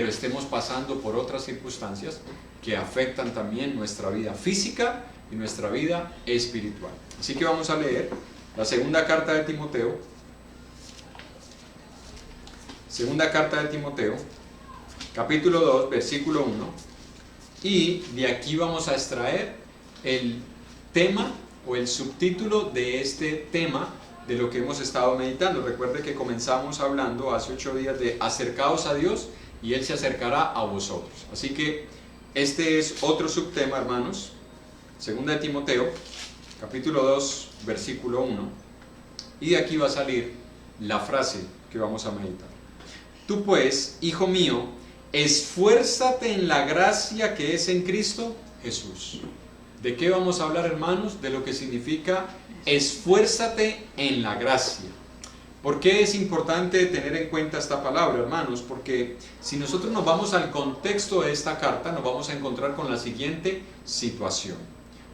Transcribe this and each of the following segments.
pero estemos pasando por otras circunstancias que afectan también nuestra vida física y nuestra vida espiritual. Así que vamos a leer la segunda carta de Timoteo. Segunda carta de Timoteo, capítulo 2, versículo 1. Y de aquí vamos a extraer el tema o el subtítulo de este tema de lo que hemos estado meditando. Recuerde que comenzamos hablando hace 8 días de acercaos a Dios y Él se acercará a vosotros. Así que este es otro subtema, hermanos. Segunda de Timoteo, capítulo 2, versículo 1. Y de aquí va a salir la frase que vamos a meditar. Tú pues, hijo mío, esfuérzate en la gracia que es en Cristo Jesús. ¿De qué vamos a hablar, hermanos? De lo que significa esfuérzate en la gracia. ¿Por qué es importante tener en cuenta esta palabra, hermanos? Porque si nosotros nos vamos al contexto de esta carta, nos vamos a encontrar con la siguiente situación.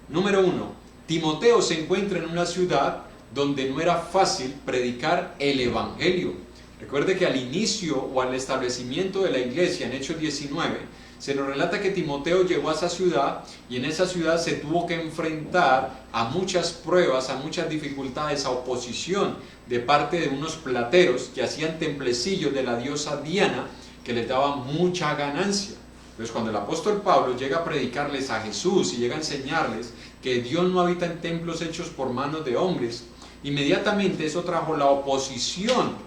Número 1, Timoteo se encuentra en una ciudad donde no era fácil predicar el Evangelio. Recuerde que al inicio o al establecimiento de la iglesia en Hechos 19, se nos relata que Timoteo llegó a esa ciudad y en esa ciudad se tuvo que enfrentar a muchas pruebas, a muchas dificultades, a oposición de parte de unos plateros que hacían templecillos de la diosa Diana que les daba mucha ganancia. Entonces cuando el apóstol Pablo llega a predicarles a Jesús y llega a enseñarles que Dios no habita en templos hechos por manos de hombres, inmediatamente eso trajo la oposición.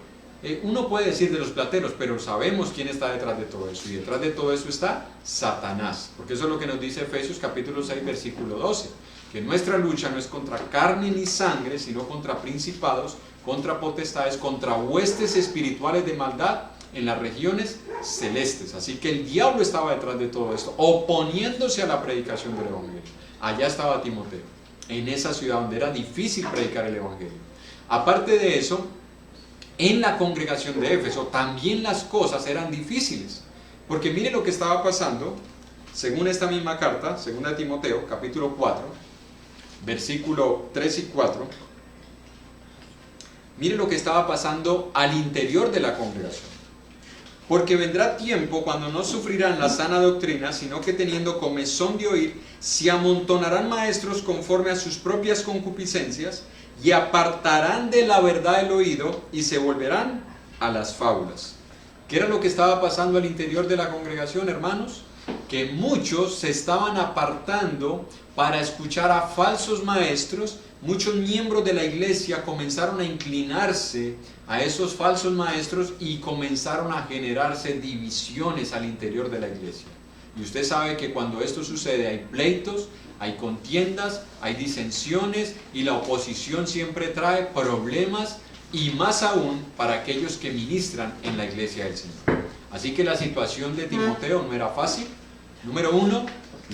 Uno puede decir de los plateros, pero sabemos quién está detrás de todo eso, y detrás de todo eso está Satanás, porque eso es lo que nos dice Efesios capítulo 6 versículo 12, que nuestra lucha no es contra carne ni sangre, sino contra principados, contra potestades, contra huestes espirituales de maldad en las regiones celestes. Así que el diablo estaba detrás de todo esto, oponiéndose a la predicación del Evangelio. Allá estaba Timoteo, en esa ciudad donde era difícil predicar el Evangelio. Aparte de eso, en la congregación de Éfeso también las cosas eran difíciles, porque mire lo que estaba pasando, según esta misma carta, segunda de Timoteo, capítulo 4, versículo 3 y 4, mire lo que estaba pasando al interior de la congregación. Porque vendrá tiempo cuando no sufrirán la sana doctrina, sino que teniendo comezón de oír, se amontonarán maestros conforme a sus propias concupiscencias, y apartarán de la verdad el oído y se volverán a las fábulas. ¿Qué era lo que estaba pasando al interior de la congregación, hermanos? Que muchos se estaban apartando para escuchar a falsos maestros. Muchos miembros de la iglesia comenzaron a inclinarse a esos falsos maestros y comenzaron a generarse divisiones al interior de la iglesia. Y usted sabe que cuando esto sucede hay pleitos, hay contiendas, hay disensiones y la oposición siempre trae problemas, y más aún para aquellos que ministran en la iglesia del Señor. Así que la situación de Timoteo no era fácil. Número 1,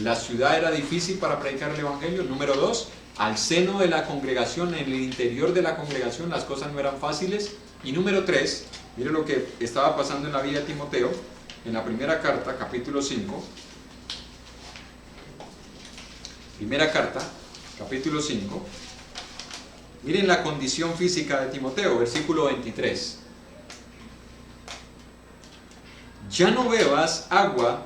la ciudad era difícil para predicar el Evangelio. Número 2, al seno de la congregación, en el interior de la congregación, las cosas no eran fáciles. Y número 3, mire lo que estaba pasando en la vida de Timoteo, en la primera carta, capítulo 5. Primera carta, capítulo 5. Miren la condición física de Timoteo, versículo 23. Ya no bebas agua,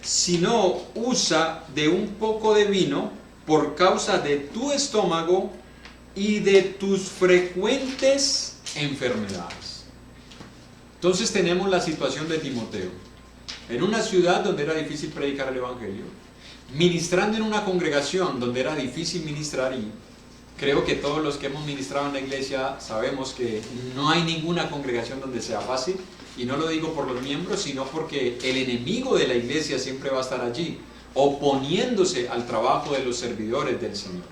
sino usa de un poco de vino por causa de tu estómago y de tus frecuentes enfermedades. Entonces tenemos la situación de Timoteo, en una ciudad donde era difícil predicar el Evangelio, ministrando en una congregación donde era difícil ministrar, y creo que todos los que hemos ministrado en la iglesia sabemos que no hay ninguna congregación donde sea fácil, y no lo digo por los miembros, sino porque el enemigo de la iglesia siempre va a estar allí, oponiéndose al trabajo de los servidores del Señor.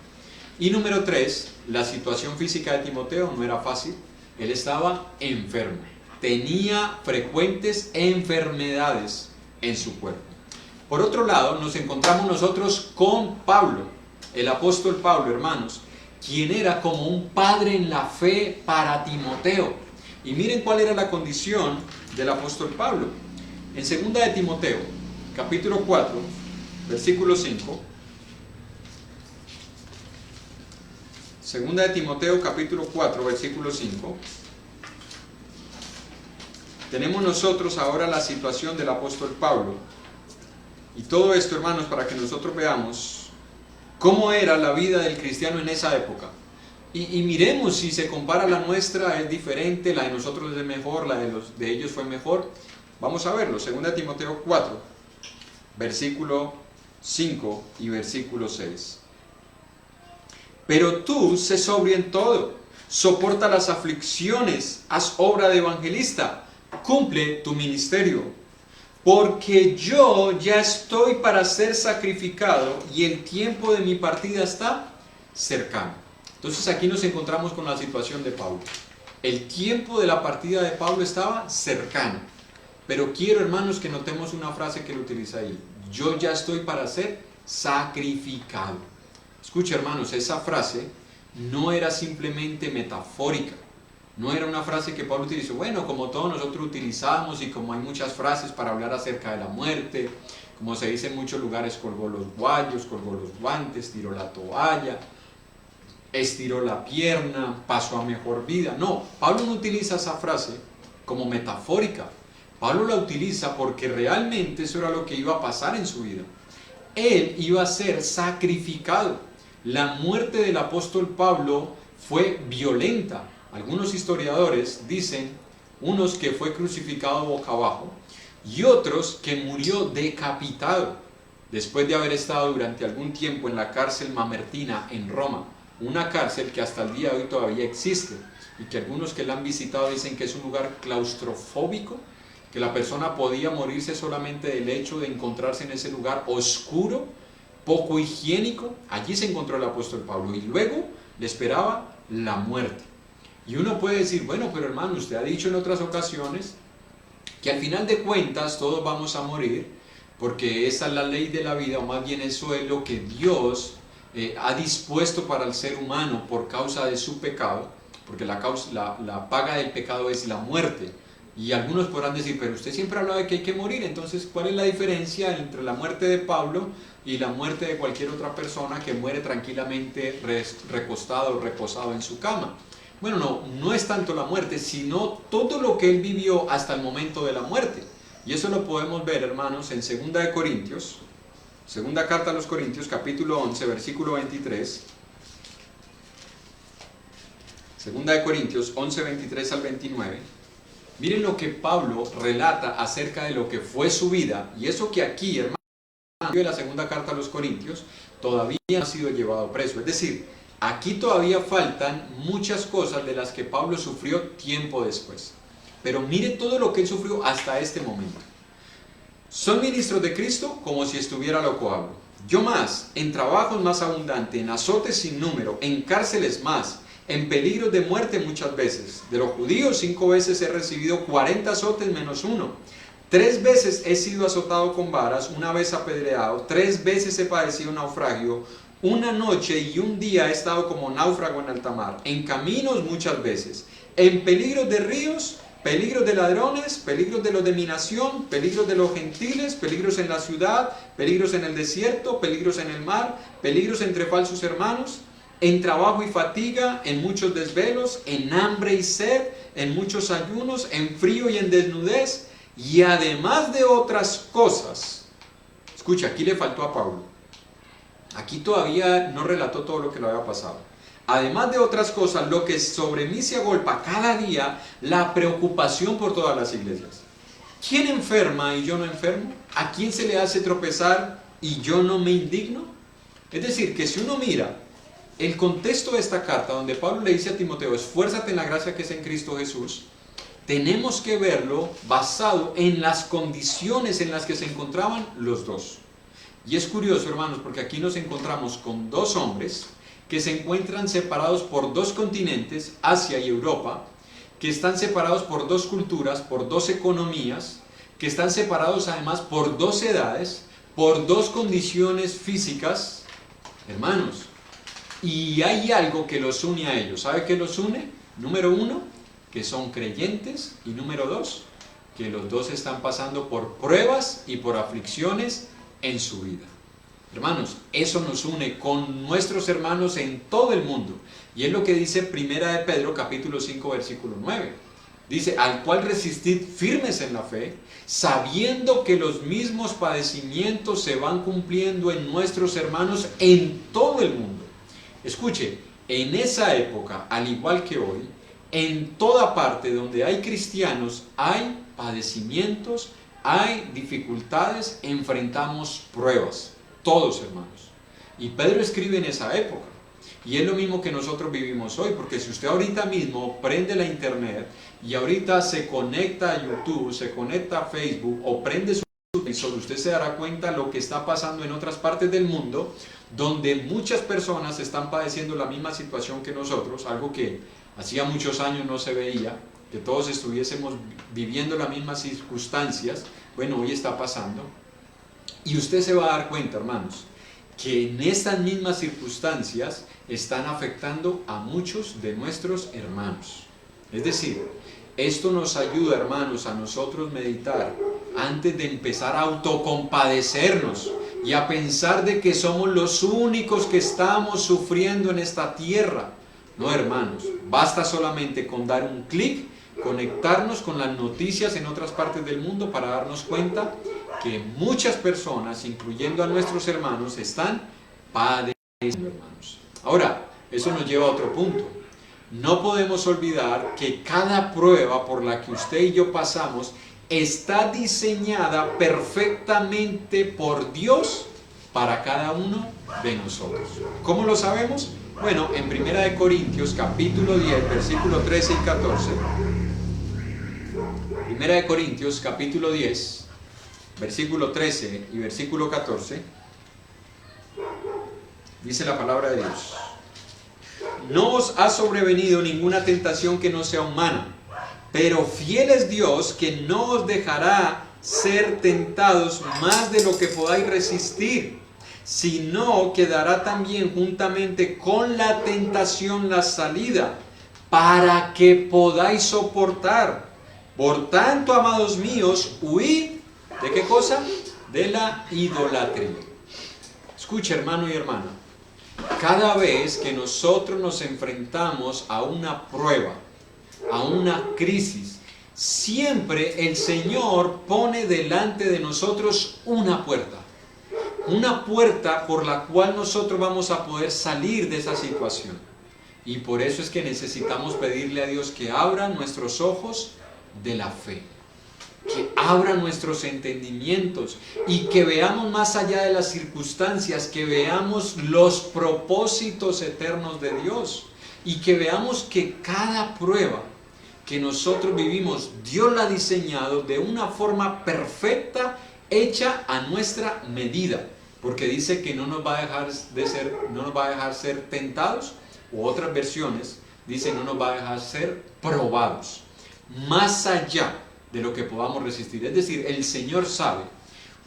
Y número 3, la situación física de Timoteo no era fácil, él estaba enfermo, tenía frecuentes enfermedades en su cuerpo. Por otro lado, nos encontramos nosotros con Pablo, el apóstol Pablo, hermanos, quien era como un padre en la fe para Timoteo. Y miren cuál era la condición del apóstol Pablo. En 2 de Timoteo, capítulo 4, versículo 5. 2 de Timoteo, capítulo 4, versículo 5. tenemos nosotros ahora la situación del apóstol Pablo. Y todo esto, hermanos, para que nosotros veamos cómo era la vida del cristiano en esa época. Y miremos si se compara la nuestra, es diferente, la de nosotros es mejor, la de ellos fue mejor. Vamos a verlo, 2 Timoteo 4, versículo 5 y versículo 6. Pero tú sé sobrio en todo, soporta las aflicciones, haz obra de evangelista, cumple tu ministerio, porque yo ya estoy para ser sacrificado y el tiempo de mi partida está cercano. Entonces aquí nos encontramos con la situación de Pablo. El tiempo de la partida de Pablo estaba cercano. Pero quiero, hermanos, que notemos una frase que él utiliza ahí. Yo ya estoy para ser sacrificado. Escucha, hermanos, esa frase no era simplemente metafórica. No era una frase que Pablo utilizó. Bueno, como todos nosotros utilizamos y como hay muchas frases para hablar acerca de la muerte, como se dice en muchos lugares, colgó los guayos, colgó los guantes, tiró la toalla, estiró la pierna, pasó a mejor vida. No, Pablo no utiliza esa frase como metafórica. Pablo la utiliza porque realmente eso era lo que iba a pasar en su vida. Él iba a ser sacrificado. La muerte del apóstol Pablo fue violenta. Algunos historiadores dicen, unos que fue crucificado boca abajo y otros que murió decapitado después de haber estado durante algún tiempo en la cárcel mamertina en Roma. Una cárcel que hasta el día de hoy todavía existe y que algunos que la han visitado dicen que es un lugar claustrofóbico, que la persona podía morirse solamente del hecho de encontrarse en ese lugar oscuro, poco higiénico. Allí se encontró el apóstol Pablo y luego le esperaba la muerte. Y uno puede decir, bueno, pero hermano, usted ha dicho en otras ocasiones que al final de cuentas todos vamos a morir, porque esa es la ley de la vida, o más bien eso es lo que Dios ha dispuesto para el ser humano por causa de su pecado, porque la paga del pecado es la muerte. Y algunos podrán decir, pero usted siempre habla de que hay que morir, entonces ¿cuál es la diferencia entre la muerte de Pablo y la muerte de cualquier otra persona que muere tranquilamente recostado o reposado en su cama? Bueno, no es tanto la muerte, sino todo lo que él vivió hasta el momento de la muerte. Y eso lo podemos ver, hermanos, en 2 Corintios, segunda carta a los Corintios, capítulo 11, versículo 23. 2 Corintios 11, 23 al 29. Miren lo que Pablo relata acerca de lo que fue su vida, y eso que aquí, hermano, de la segunda carta a los Corintios, todavía no ha sido llevado preso. Es decir, aquí todavía faltan muchas cosas de las que Pablo sufrió tiempo después. Pero mire todo lo que él sufrió hasta este momento. Son ministros de Cristo como si estuviera loco hablo. Yo más, en trabajos más abundantes, en azotes sin número, en cárceles más, en peligros de muerte muchas veces. De los judíos 5 veces he recibido 40 azotes menos 1. 3 veces he sido azotado con varas, 1 vez apedreado, 3 veces he padecido naufragio, 1 noche y 1 día he estado como náufrago en alta mar, en caminos muchas veces, en peligros de ríos, peligros de ladrones, peligros de los de mi nación, peligros de los gentiles, peligros en la ciudad, peligros en el desierto, peligros en el mar, peligros entre falsos hermanos, en trabajo y fatiga, en muchos desvelos, en hambre y sed, en muchos ayunos, en frío y en desnudez, y además de otras cosas. Escucha, aquí le faltó a Pablo. Aquí todavía no relató todo lo que le había pasado. Además de otras cosas, lo que sobre mí se agolpa cada día, la preocupación por todas las iglesias. ¿Quién enferma y yo no enfermo? ¿A quién se le hace tropezar y yo no me indigno? Es decir, que si uno mira el contexto de esta carta, donde Pablo le dice a Timoteo, esfuérzate en la gracia que es en Cristo Jesús, tenemos que verlo basado en las condiciones en las que se encontraban los dos. Y es curioso, hermanos, porque aquí nos encontramos con 2 hombres que se encuentran separados por 2 continentes, Asia y Europa, que están separados por 2 culturas, por 2 economías, que están separados además por 2 edades, por 2 condiciones físicas, hermanos. Y hay algo que los une a ellos. ¿Sabe qué los une? Número 1, que son creyentes, y número 2, que los 2 están pasando por pruebas y por aflicciones en su vida. Hermanos, eso nos une con nuestros hermanos en todo el mundo. Y es lo que dice Primera de Pedro, capítulo 5, versículo 9. Dice, al cual resistid firmes en la fe, sabiendo que los mismos padecimientos se van cumpliendo en nuestros hermanos en todo el mundo. Escuche, en esa época, al igual que hoy, en toda parte donde hay cristianos hay padecimientos, hay dificultades, enfrentamos pruebas, todos hermanos. Y Pedro escribe en esa época. Y es lo mismo que nosotros vivimos hoy, porque si usted ahorita mismo prende la internet y ahorita se conecta a YouTube, se conecta a Facebook o prende su televisor, usted se dará cuenta lo que está pasando en otras partes del mundo, donde muchas personas están padeciendo la misma situación que nosotros, algo que hacía muchos años no se veía, que todos estuviésemos viviendo las mismas circunstancias. Bueno, hoy está pasando. Y usted se va a dar cuenta, hermanos, que en estas mismas circunstancias están afectando a muchos de nuestros hermanos. Es decir, esto nos ayuda, hermanos, a nosotros meditar antes de empezar a autocompadecernos y a pensar de que somos los únicos que estamos sufriendo en esta tierra. No, hermanos, basta solamente con dar un clic, conectarnos con las noticias en otras partes del mundo para darnos cuenta que muchas personas, incluyendo a nuestros hermanos, están padeciendo, hermanos. Ahora, eso nos lleva a otro punto. No podemos olvidar que cada prueba por la que usted y yo pasamos está diseñada perfectamente por Dios para cada uno de nosotros. ¿Cómo lo sabemos? Bueno, en 1 Corintios capítulo 10, versículo 13 y 14. 1 Corintios capítulo 10, versículo 13 y versículo 14. Dice la palabra de Dios: no os ha sobrevenido ninguna tentación que no sea humana, pero fiel es Dios, que no os dejará ser tentados más de lo que podáis resistir, sino que dará también juntamente con la tentación la salida, para que podáis soportar. Por tanto, amados míos, huid, ¿de qué cosa? De la idolatría. Escucha, hermano y hermana, cada vez que nosotros nos enfrentamos a una prueba, a una crisis, siempre el Señor pone delante de nosotros una puerta por la cual nosotros vamos a poder salir de esa situación. Y por eso es que necesitamos pedirle a Dios que abra nuestros ojos de la fe, que abra nuestros entendimientos y que veamos más allá de las circunstancias, que veamos los propósitos eternos de Dios y que veamos que cada prueba que nosotros vivimos, Dios la ha diseñado de una forma perfecta, hecha a nuestra medida, porque dice que no nos va a dejar ser tentados, o otras versiones dice no nos va a dejar ser probados, más allá de lo que podamos resistir. Es decir, el Señor sabe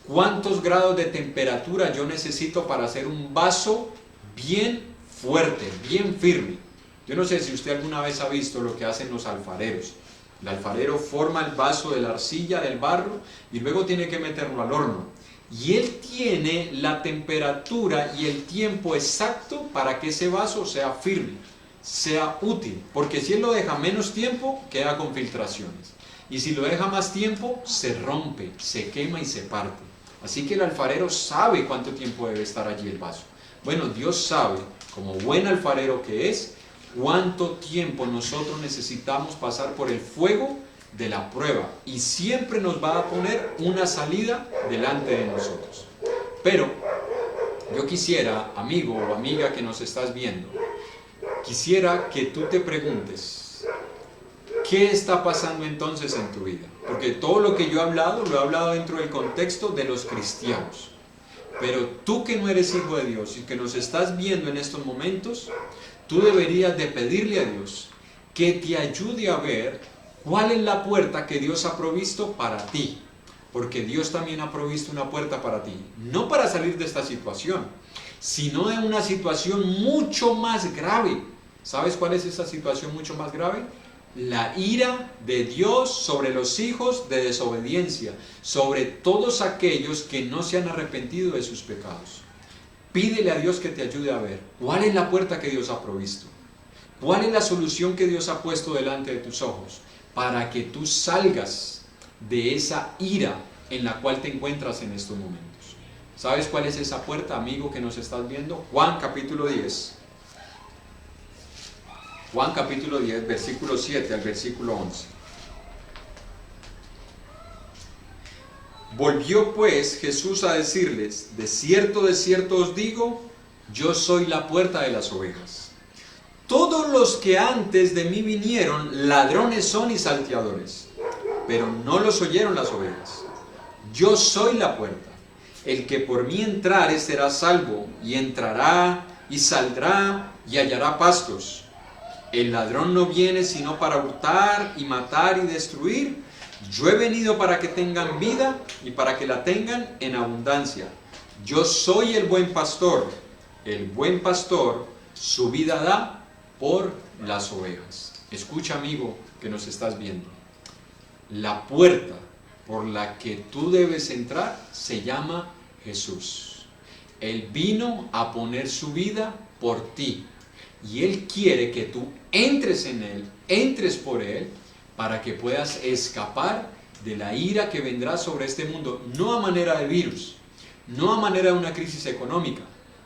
cuántos grados de temperatura yo necesito para hacer un vaso bien fuerte, bien firme. Yo no sé si usted alguna vez ha visto lo que hacen los alfareros. El alfarero forma el vaso de la arcilla, del barro, y luego tiene que meterlo al horno. Y él tiene la temperatura y el tiempo exacto para que ese vaso sea firme, sea útil. Porque si él lo deja menos tiempo, queda con filtraciones. Y si lo deja más tiempo, se rompe, se quema y se parte. Así que el alfarero sabe cuánto tiempo debe estar allí el vaso. Bueno, Dios sabe, como buen alfarero que es, cuánto tiempo nosotros necesitamos pasar por el fuego de la prueba, y siempre nos va a poner una salida delante de nosotros. Pero yo quisiera, amigo o amiga que nos estás viendo, quisiera que tú te preguntes, ¿qué está pasando entonces en tu vida? Porque todo lo que yo he hablado, lo he hablado dentro del contexto de los cristianos. Pero tú que no eres hijo de Dios y que nos estás viendo en estos momentos, tú deberías de pedirle a Dios que te ayude a ver cuál es la puerta que Dios ha provisto para ti. Porque Dios también ha provisto una puerta para ti. No para salir de esta situación, sino de una situación mucho más grave. ¿Sabes cuál es esa situación mucho más grave? La ira de Dios sobre los hijos de desobediencia, sobre todos aquellos que no se han arrepentido de sus pecados. Pídele a Dios que te ayude a ver cuál es la puerta que Dios ha provisto, cuál es la solución que Dios ha puesto delante de tus ojos, para que tú salgas de esa ira en la cual te encuentras en estos momentos. ¿Sabes cuál es esa puerta, amigo, que nos estás viendo? Juan capítulo 10. Juan capítulo 10, versículo 7 al versículo 11. Volvió pues Jesús a decirles: de cierto os digo, yo soy la puerta de las ovejas. Todos los que antes de mí vinieron, ladrones son y salteadores, pero no los oyeron las ovejas. Yo soy la puerta. El que por mí entrare será salvo, y entrará y saldrá y hallará pastos. El ladrón no viene sino para hurtar y matar y destruir. Yo he venido para que tengan vida y para que la tengan en abundancia. Yo soy el buen pastor. El buen pastor su vida da por las ovejas. Escucha, amigo, que nos estás viendo. La puerta por la que tú debes entrar se llama Jesús. Él vino a poner su vida por ti. Y Él quiere que tú entres en Él, entres por Él, para que puedas escapar de la ira que vendrá sobre este mundo, no a manera de virus, no a manera de una crisis económica.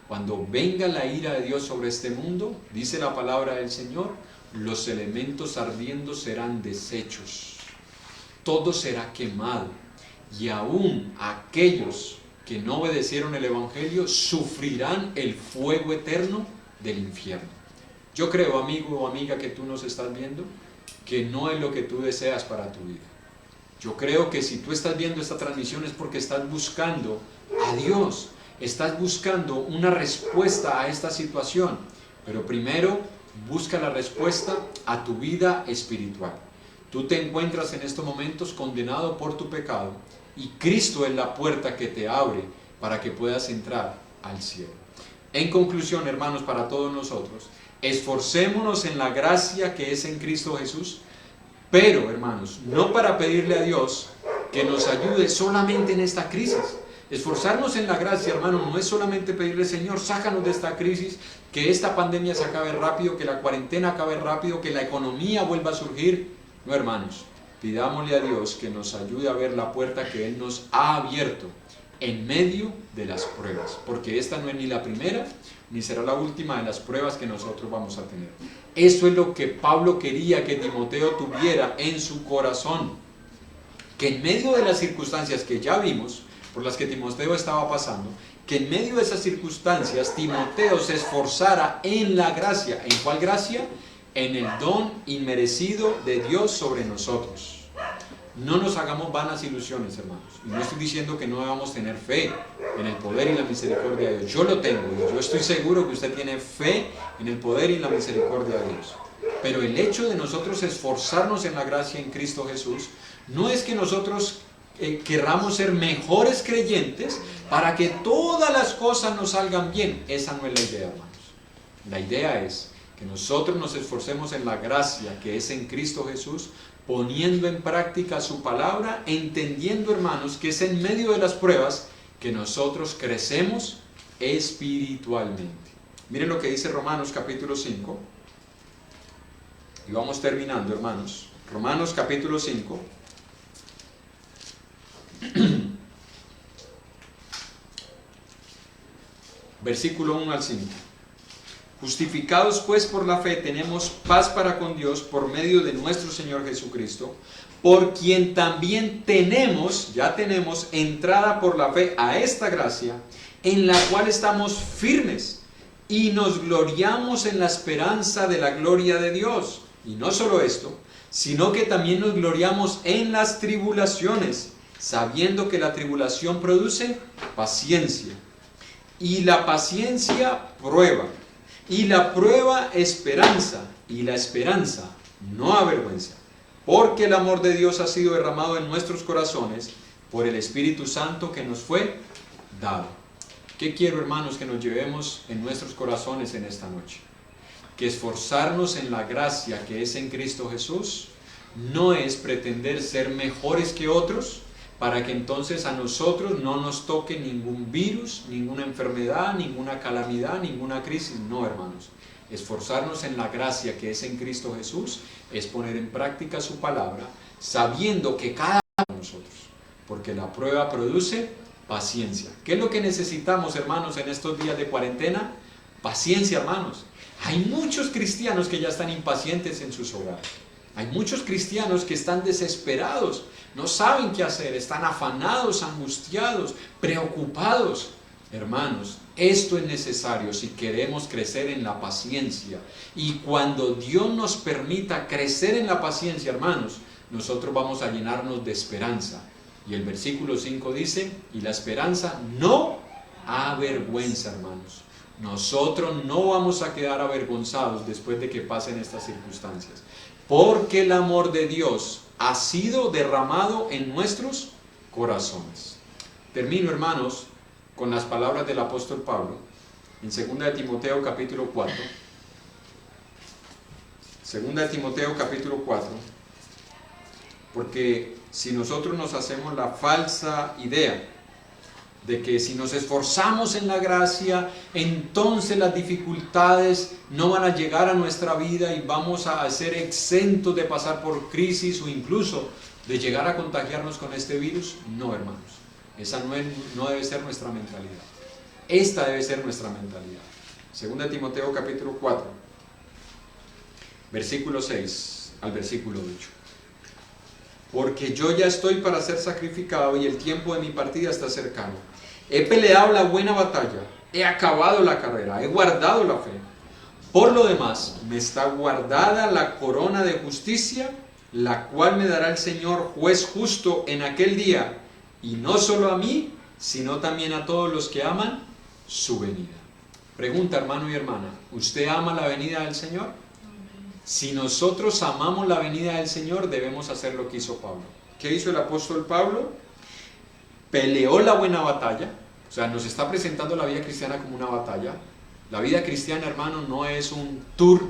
Cuando venga la ira de Dios sobre este mundo, dice la palabra del Señor, los elementos ardiendo serán deshechos, todo será quemado, y aún aquellos que no obedecieron el Evangelio sufrirán el fuego eterno del infierno. Yo creo, amigo o amiga, que tú nos estás viendo, que no es lo que tú deseas para tu vida. Yo creo que si tú estás viendo esta transmisión es porque estás buscando a Dios, estás buscando una respuesta a esta situación, pero primero busca la respuesta a tu vida espiritual. Tú te encuentras en estos momentos condenado por tu pecado y Cristo es la puerta que te abre para que puedas entrar al cielo. En conclusión, hermanos, para todos nosotros, esforcémonos en la gracia que es en Cristo Jesús, pero, hermanos, no para pedirle a Dios que nos ayude solamente en esta crisis. Esforzarnos en la gracia, hermanos, no es solamente pedirle: Señor, sácanos de esta crisis, que esta pandemia se acabe rápido, que la cuarentena acabe rápido, que la economía vuelva a surgir. No, hermanos, pidámosle a Dios que nos ayude a ver la puerta que Él nos ha abierto en medio de las pruebas, porque esta no es ni la primera ni será la última de las pruebas que nosotros vamos a tener. Eso es lo que Pablo quería que Timoteo tuviera en su corazón, que en medio de las circunstancias que ya vimos, por las que Timoteo estaba pasando, que en medio de esas circunstancias Timoteo se esforzara en la gracia. ¿En cuál gracia? En el don inmerecido de Dios sobre nosotros. No nos hagamos vanas ilusiones, hermanos. Y no estoy diciendo que no debamos tener fe en el poder y la misericordia de Dios. Yo lo tengo y yo estoy seguro que usted tiene fe en el poder y la misericordia de Dios. Pero el hecho de nosotros esforzarnos en la gracia en Cristo Jesús no es que nosotros querramos ser mejores creyentes para que todas las cosas nos salgan bien. Esa no es la idea, hermanos. La idea es que nosotros nos esforcemos en la gracia que es en Cristo Jesús, poniendo en práctica su palabra, entendiendo, hermanos, que es en medio de las pruebas que nosotros crecemos espiritualmente. Miren lo que dice Romanos capítulo 5, y vamos terminando, hermanos. Romanos capítulo 5, versículo 1 al 5. Justificados pues por la fe tenemos paz para con Dios por medio de nuestro Señor Jesucristo, por quien también ya tenemos entrada por la fe a esta gracia, en la cual estamos firmes y nos gloriamos en la esperanza de la gloria de Dios. Y no solo esto, sino que también nos gloriamos en las tribulaciones, sabiendo que la tribulación produce paciencia, y la paciencia prueba, y la prueba esperanza, y la esperanza no avergüenza, porque el amor de Dios ha sido derramado en nuestros corazones por el Espíritu Santo que nos fue dado. ¿Qué quiero, hermanos, que nos llevemos en nuestros corazones en esta noche? Que esforzarnos en la gracia que es en Cristo Jesús no es pretender ser mejores que otros, para que entonces a nosotros no nos toque ningún virus, ninguna enfermedad, ninguna calamidad, ninguna crisis. No, hermanos. Esforzarnos en la gracia que es en Cristo Jesús es poner en práctica su palabra, sabiendo que cada uno de nosotros, porque la prueba produce paciencia. ¿Qué es lo que necesitamos, hermanos, en estos días de cuarentena? Paciencia, hermanos. Hay muchos cristianos que ya están impacientes en sus hogares. Hay muchos cristianos que están desesperados, no saben qué hacer, están afanados, angustiados, preocupados. Hermanos, esto es necesario si queremos crecer en la paciencia. Y cuando Dios nos permita crecer en la paciencia, hermanos, nosotros vamos a llenarnos de esperanza. Y el versículo 5 dice, y la esperanza no avergüenza, hermanos. Nosotros no vamos a quedar avergonzados después de que pasen estas circunstancias. Porque el amor de Dios ha sido derramado en nuestros corazones. Termino, hermanos, con las palabras del apóstol Pablo en 2 de Timoteo capítulo 4. 2 de Timoteo capítulo 4. Porque si nosotros nos hacemos la falsa idea de que si nos esforzamos en la gracia, entonces las dificultades no van a llegar a nuestra vida y vamos a ser exentos de pasar por crisis o incluso de llegar a contagiarnos con este virus. No, hermanos, esa no debe ser nuestra mentalidad. Esta debe ser nuestra mentalidad. 2 Timoteo capítulo 4, versículo 6 al versículo 8. Porque yo ya estoy para ser sacrificado y el tiempo de mi partida está cercano. He peleado la buena batalla, he acabado la carrera, he guardado la fe. Por lo demás, me está guardada la corona de justicia, la cual me dará el Señor juez justo en aquel día, y no solo a mí, sino también a todos los que aman su venida. Pregunta, hermano y hermana, ¿usted ama la venida del Señor? Si nosotros amamos la venida del Señor, debemos hacer lo que hizo Pablo. ¿Qué hizo el apóstol Pablo? Peleó la buena batalla. O sea, nos está presentando la vida cristiana como una batalla. La vida cristiana, hermano, no es un tour,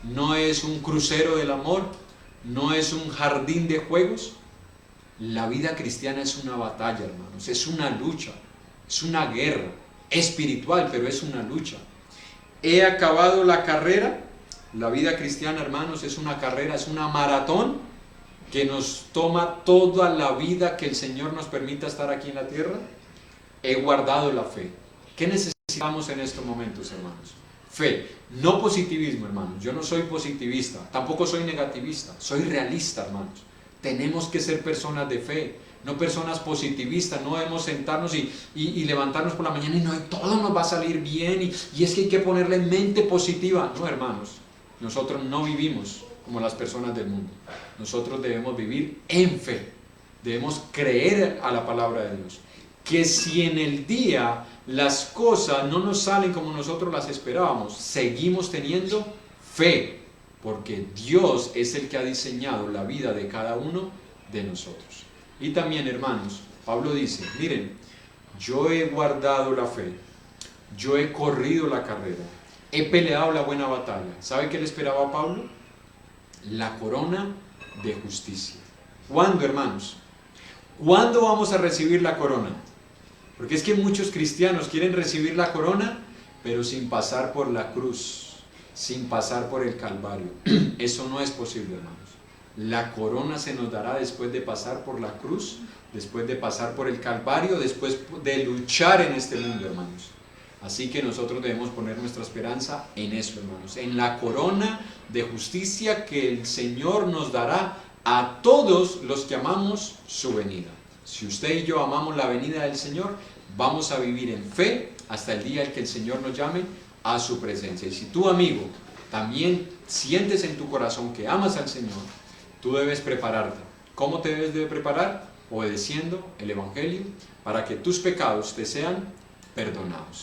no es un crucero del amor, no es un jardín de juegos. La vida cristiana es una batalla, hermanos, es una lucha, es una guerra espiritual, pero es una lucha. He acabado la carrera. La vida cristiana, hermanos, es una carrera, es una maratón que nos toma toda la vida que el Señor nos permita estar aquí en la tierra. He guardado la fe. ¿Qué necesitamos en estos momentos, hermanos? Fe, no positivismo, hermanos. Yo no soy positivista, tampoco soy negativista, soy realista, hermanos. Tenemos que ser personas de fe, no personas positivistas. No debemos sentarnos y levantarnos por la mañana y no, todo nos va a salir bien y es que hay que ponerle mente positiva. No, hermanos, nosotros no vivimos como las personas del mundo. Nosotros debemos vivir en fe, debemos creer a la palabra de Dios. Que si en el día las cosas no nos salen como nosotros las esperábamos, seguimos teniendo fe, porque Dios es el que ha diseñado la vida de cada uno de nosotros. Y también, hermanos, Pablo dice, miren, yo he guardado la fe, yo he corrido la carrera, he peleado la buena batalla. ¿Sabe qué le esperaba a Pablo? La corona de justicia. ¿Cuándo, hermanos? ¿Cuándo vamos a recibir la corona? Porque es que muchos cristianos quieren recibir la corona, pero sin pasar por la cruz, sin pasar por el Calvario. Eso no es posible, hermanos. La corona se nos dará después de pasar por la cruz, después de pasar por el Calvario, después de luchar en este mundo, hermanos. Así que nosotros debemos poner nuestra esperanza en eso, hermanos, en la corona de justicia que el Señor nos dará a todos los que amamos su venida. Si usted y yo amamos la venida del Señor, vamos a vivir en fe hasta el día en que el Señor nos llame a su presencia. Y si tú, amigo, también sientes en tu corazón que amas al Señor, tú debes prepararte. ¿Cómo te debes de preparar? Obedeciendo el Evangelio para que tus pecados te sean perdonados.